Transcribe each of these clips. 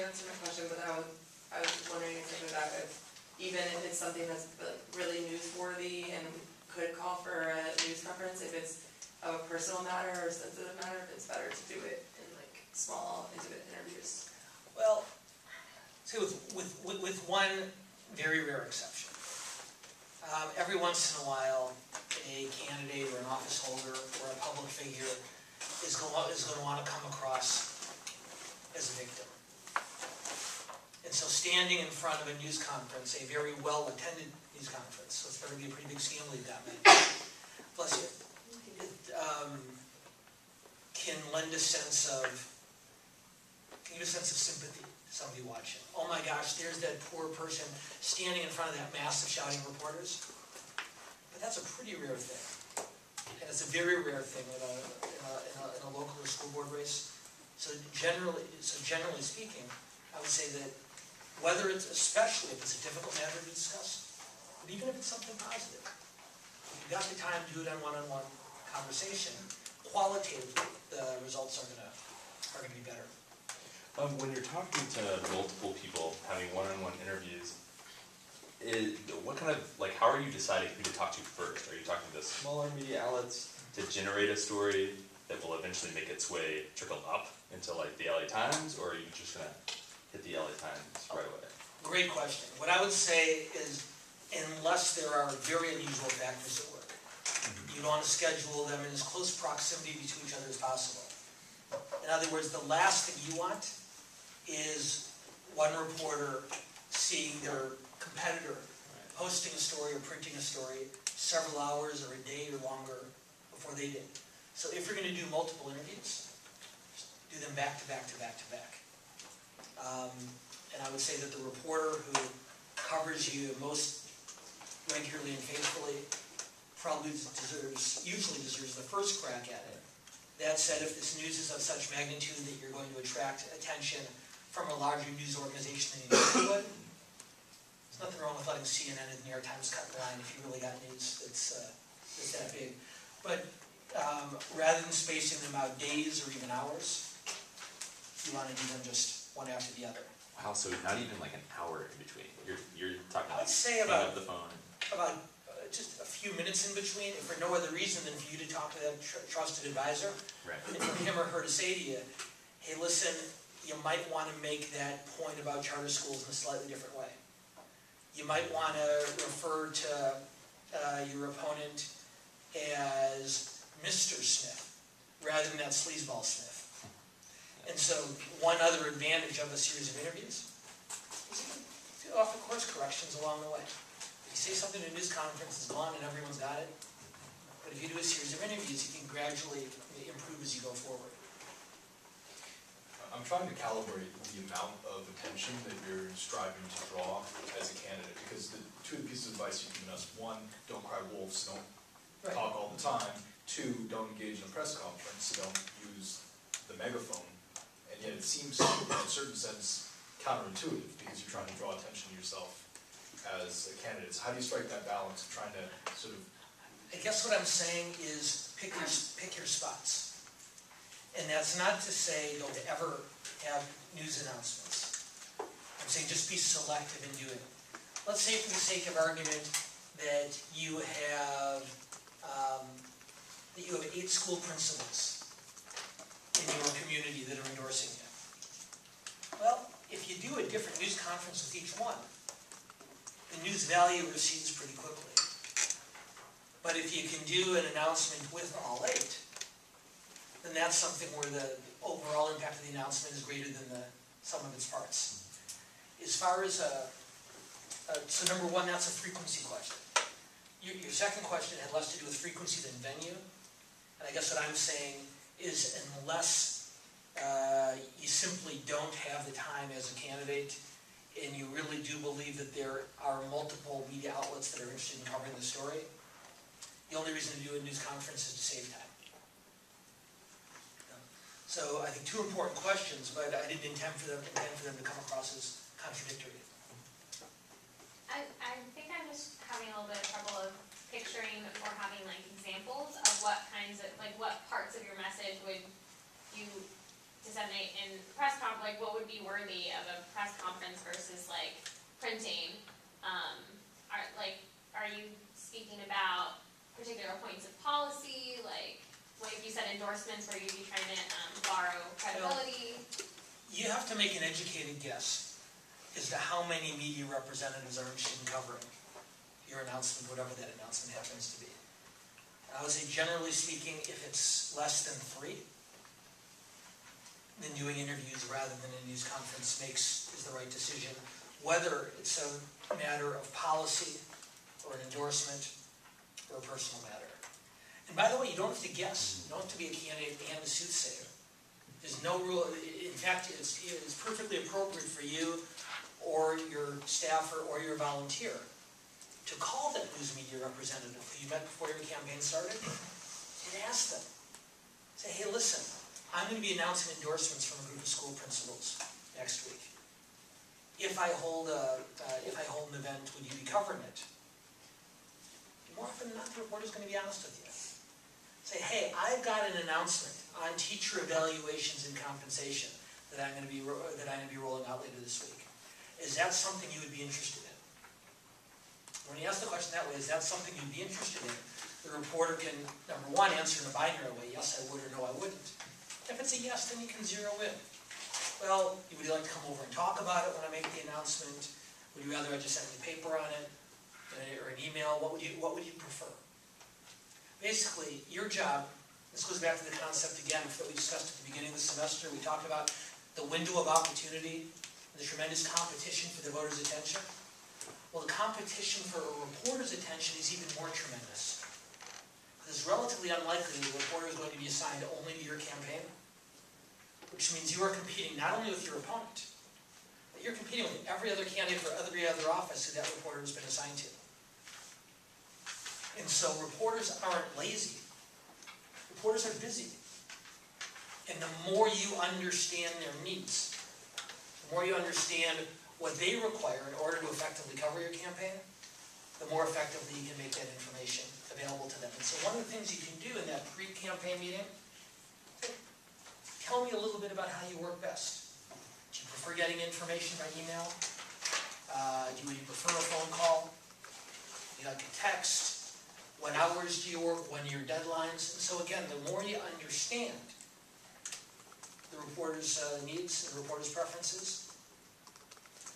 answer my question, but I was wondering if that even if it's something that's really newsworthy and could call for a news conference, if it's of a personal matter or a sensitive matter, if it's better to do it in like small, intimate interviews. Well, see, with one very rare exception, every once in a while, a candidate or an office holder or a public figure is going to want to come across as a victim. And so standing in front of a news conference, a very well-attended news conference, so it's going to be a pretty big scale lead that night, bless you, it can lend a sense of, sympathy to somebody watching. Oh my gosh, there's that poor person standing in front of that mass of shouting reporters. But that's a pretty rare thing. And it's a very rare thing in a local or school board race. So generally speaking, I would say that whether it's, especially if it's a difficult matter to discuss, but even if it's something positive, if you've got the time to do it on one-on-one conversation, qualitatively, the results are going to be better. When you're talking to multiple people, having one-on-one interviews, what kind of, like, how are you deciding who to talk to first? Are you talking to smaller media outlets to generate a story that will eventually make its way, trickle up into, like, the LA Times, or are you just going to hit the LA Times right away? Great question. What I would say is, unless there are very unusual factors at work, you'd want to schedule them in as close proximity to each other as possible. In other words, the last thing you want is one reporter seeing their competitor posting a story or printing a story several hours or a day or longer before they did. So if you're going to do multiple interviews, do them back to back to back to back. And I would say that the reporter who covers you most regularly and faithfully probably usually deserves the first crack at it. That said, if this news is of such magnitude that you're going to attract attention from a larger news organization than you usually would, there's nothing wrong with letting CNN and the New York Times cut the line if you really got news that's that big. But rather than spacing them out days or even hours, you want to do them just one after the other. Wow, so not even like an hour in between. You're talking I would like say hang up the phone. About just a few minutes in between, if for no other reason than for you to talk to that trusted advisor, right. And for him or her to say to you, hey, listen, you might want to make that point about charter schools in a slightly different way. You might want to refer to your opponent as Mr. Smith, rather than that sleazeball Smith. And so one other advantage of a series of interviews is you can offer course corrections along the way. If you say something in a news conference, it's gone and everyone's got it. But if you do a series of interviews, you can gradually improve as you go forward. I'm trying to calibrate the amount of attention that you're striving to draw as a candidate, because the two pieces of advice you've given us: one, don't cry wolves, don't talk all the time; two, don't engage in a press conference, so don't use the megaphone. And yet it seems, in a certain sense, counterintuitive, because you're trying to draw attention to yourself as a candidate. So how do you strike that balance of trying to sort of... I guess what I'm saying is pick your spots. And that's not to say don't ever have news announcements. I'm saying just be selective in doing it. Let's say, for the sake of argument, that you have 8 school principals in your community that are endorsing you. Well, if you do a different news conference with each one, the news value recedes pretty quickly. But if you can do an announcement with all 8, then that's something where the overall impact of the announcement is greater than the sum of its parts. As far as, so number one, that's a frequency question. Your second question had less to do with frequency than venue. And I guess what I'm saying is, unless you simply don't have the time as a candidate, and you really do believe that there are multiple media outlets that are interested in covering the story, the only reason to do a news conference is to save time. So I think 2 important questions, but I didn't intend for them to come across as contradictory. I think I'm just having a little bit of trouble of picturing or having like examples of what kinds of, like what parts of your message would you disseminate in press conference, like, what would be worthy of a press conference versus like printing? Are you speaking about particular points of policy, like if you said endorsements where you'd be trying to borrow credibility? You have to make an educated guess as to how many media representatives are interested in covering your announcement, whatever that announcement happens to be. I would say, generally speaking, if it's less than 3, then doing interviews rather than a news conference is the right decision, whether it's a matter of policy or an endorsement or a personal matter. And by the way, you don't have to guess. You don't have to be a candidate and a soothsayer. There's no rule. In fact, it's perfectly appropriate for you or your staffer or your volunteer to call that news media representative who you met before your campaign started and ask them. Say, hey, listen, I'm going to be announcing endorsements from a group of school principals next week. If I hold an event, would you be covering it? More often than not, the reporter's going to be honest with you. Say, hey, I've got an announcement on teacher evaluations and compensation that I'm going to be rolling out later this week. Is that something you would be interested in? When you ask the question that way, is that something you'd be interested in? The reporter can, number one, answer in a binary way, yes, I would, or no, I wouldn't. If it's a yes, then you can zero in. Well, would you like to come over and talk about it when I make the announcement? Would you rather I just send you a paper on it? Or an email? What would you prefer? Basically, your job, this goes back to the concept again that we discussed at the beginning of the semester. We talked about the window of opportunity, the tremendous competition for the voters' attention. Well, the competition for a reporter's attention is even more tremendous. It's relatively unlikely the reporter is going to be assigned only to your campaign, which means you are competing not only with your opponent, but you're competing with every other candidate for every other office who that reporter has been assigned to. And so reporters aren't lazy. Reporters are busy. And the more you understand their needs, the more you understand what they require in order to effectively cover your campaign, the more effectively you can make that information available to them. And so one of the things you can do in that pre-campaign meeting, tell me a little bit about how you work best. Do you prefer getting information by email? Do you prefer a phone call? Do you like a text? What hours do you work? When are your deadlines? And so again, the more you understand the reporter's needs and the reporter's preferences,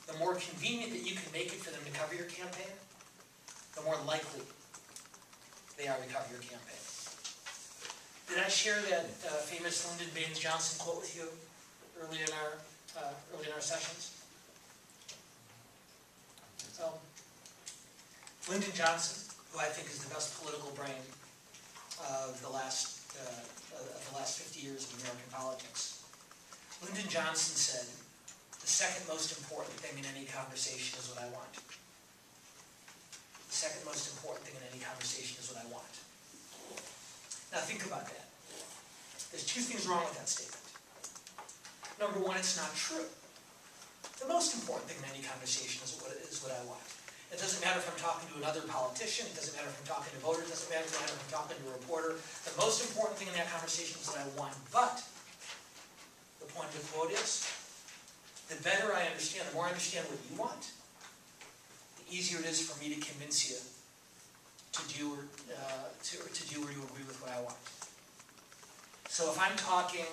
the more convenient that you can make it for them to cover your campaign, the more likely they are to cover your campaign. Did I share that famous Lyndon Baines Johnson quote with you early in our sessions? So, Lyndon Johnson, who I think is the best political brain of the last 50 years of American politics. Lyndon Johnson said, the second most important thing in any conversation is what I want. The second most important thing in any conversation is what I want. Now think about that. There's 2 things wrong with that statement. Number one, it's not true. The most important thing in any conversation is what I want. It doesn't matter if I'm talking to another politician, it doesn't matter if I'm talking to voters, it doesn't matter if I'm talking to a reporter. The most important thing in that conversation is what I want. But the point of the quote is, the better I understand, the more I understand what you want, the easier it is for me to convince you to do or to agree with what I want. So if I'm talking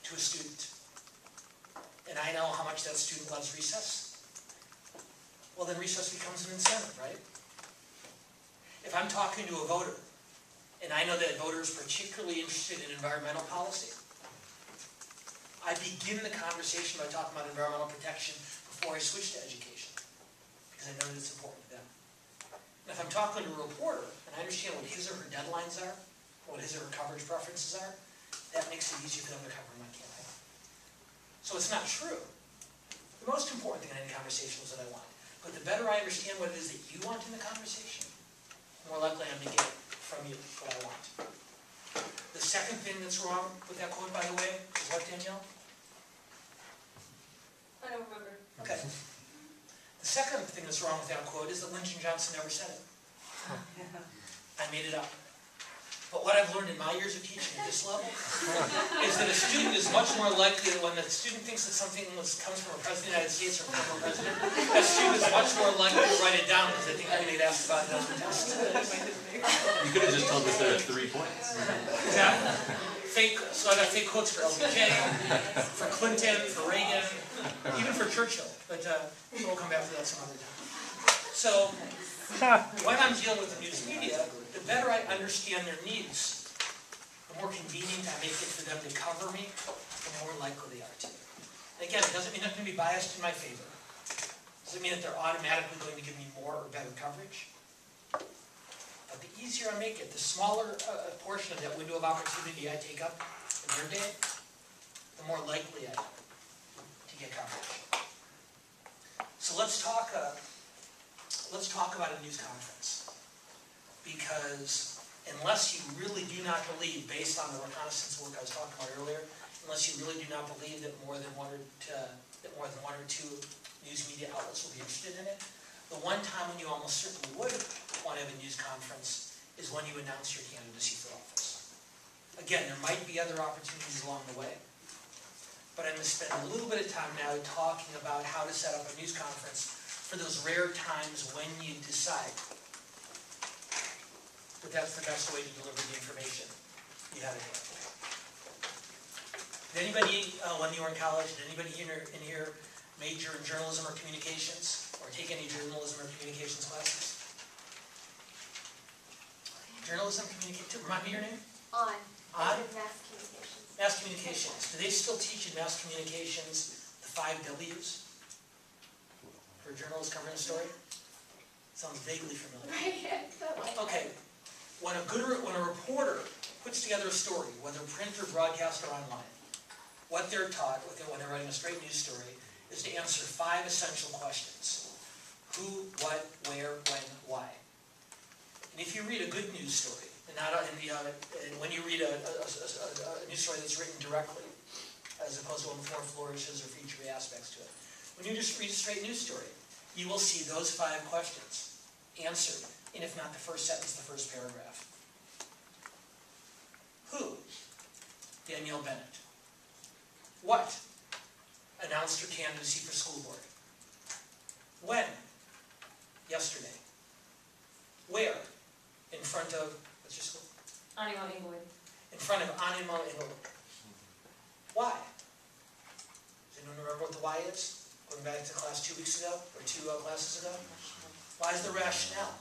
to a student, and I know how much that student loves recess, well then recess becomes an incentive, right? If I'm talking to a voter, and I know that voter is particularly interested in environmental policy, I begin the conversation by talking about environmental protection before I switch to education, because I know that it's important to them. And if I'm talking to a reporter, and I understand what his or her deadlines are, what his or her coverage preferences are, that makes it easier for them to cover my campaign. So it's not true. The most important thing in any conversation is what I want. But the better I understand what it is that you want in the conversation, the more likely I'm to get from you what I want. The second thing that's wrong with that quote, by the way, is what, Danielle? I don't remember. Okay. The second thing that's wrong with that quote is that Lyndon Johnson never said it. I made it up. But what I've learned in my years of teaching at this level is that a student is much more likely, when the student thinks that something comes from a president of the United States or former president, a student is much more likely to write it down because they think they're going to get asked about it on the test. You could have just told us there are 3 points. Exactly. So I got fake quotes for LBJ, for Clinton, for Reagan, even for Churchill. But we'll come back to that some other time. So when I'm dealing with the news media, the better I understand their needs, the more convenient I make it for them to cover me, the more likely they are to. And again, it doesn't mean I'm going to be biased in my favor. It doesn't mean that they're automatically going to give me more or better coverage. But the easier I make it, the smaller portion of that window of opportunity I take up in their day, the more likely I am to get coverage. So let's talk about a news conference. Because unless you really do not believe, based on the reconnaissance work I was talking about earlier, unless you really do not believe that more than one or two news media outlets will be interested in it, the one time when you almost certainly would want to have a news conference is when you announce your candidacy for office. Again, there might be other opportunities along the way, but I'm going to spend a little bit of time now talking about how to set up a news conference for those rare times when you decide that that's the best way to deliver the information you have at hand. Did anybody, when you were in college, did anybody in here major in journalism or communications? Or take any journalism or communications classes? Journalism, communication, remind me your name? On. On? Mass communications. Mass communications. Do they still teach in mass communications the 5 W's? For a journalist covering a story? Sounds vaguely familiar. Right, Okay. When a reporter puts together a story, whether print or broadcast or online, what they're taught when they're writing a straight news story is to answer 5 essential questions. Who, what, where, when, why. And if you read a good news story, and when you read a news story that's written directly, as opposed to one with more flourishes or featurey aspects to it, when you just read a straight news story, you will see those 5 questions answered in, if not the first sentence, the first paragraph. Who? Danielle Bennett. What? Announced her candidacy for school board. When? Yesterday. Where? In front of, what's your school? Animal England. In front of Animal England. Why? Does anyone remember what the why is? Going back to class 2 weeks ago, or 2 classes ago? Why is the rationale?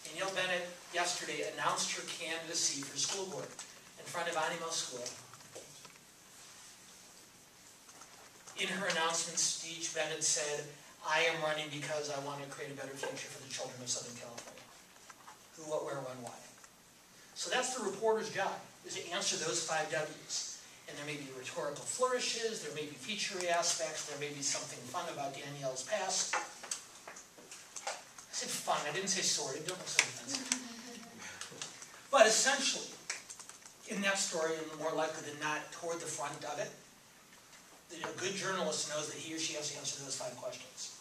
Danielle Bennett yesterday announced her candidacy for school board in front of Animal School. In her announcement speech, Bennett said, I am running because I want to create a better future for the children of Southern California. Who, what, where, when, why. So that's the reporter's job, is to answer those 5 W's. And there may be rhetorical flourishes, there may be featurey aspects, there may be something fun about Danielle's past. I said fun, I didn't say sordid, don't look so defensive. But essentially, in that story, and more likely than not, toward the front of it, a good journalist knows that he or she has to answer those 5 questions.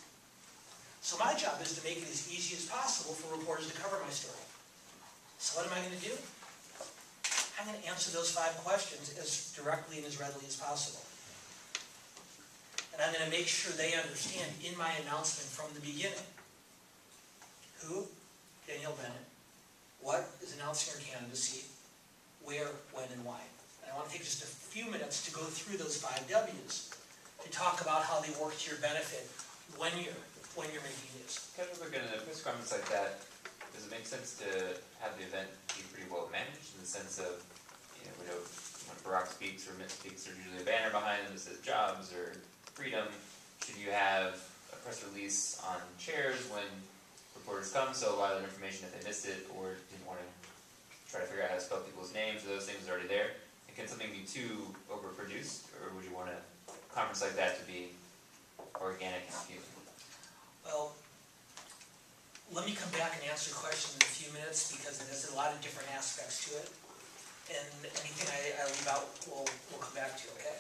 So my job is to make it as easy as possible for reporters to cover my story. So what am I going to do? I'm going to answer those 5 questions as directly and as readily as possible. And I'm going to make sure they understand in my announcement from the beginning. Who? Danielle Bennett. What is announcing her candidacy? Where, when, and why. And I want to take just a few minutes to go through those 5 W's to talk about how they work to your benefit when you're making news. Kind of in a press conference like that, does it make sense to have the event be pretty well managed in the sense of, we know when Barack speaks or Mitt speaks, there's usually a banner behind them that says jobs or freedom. Should you have a press release on chairs when reporters come, so a lot of their information, if they missed it or didn't want to try to figure out how to spell people's names, or those things are already there? And can something be too overproduced, or would you want a conference like that to be organic and appealing? Well, let me come back and answer your question in a few minutes because it has a lot of different aspects to it. And anything I leave out, we'll come back to, okay?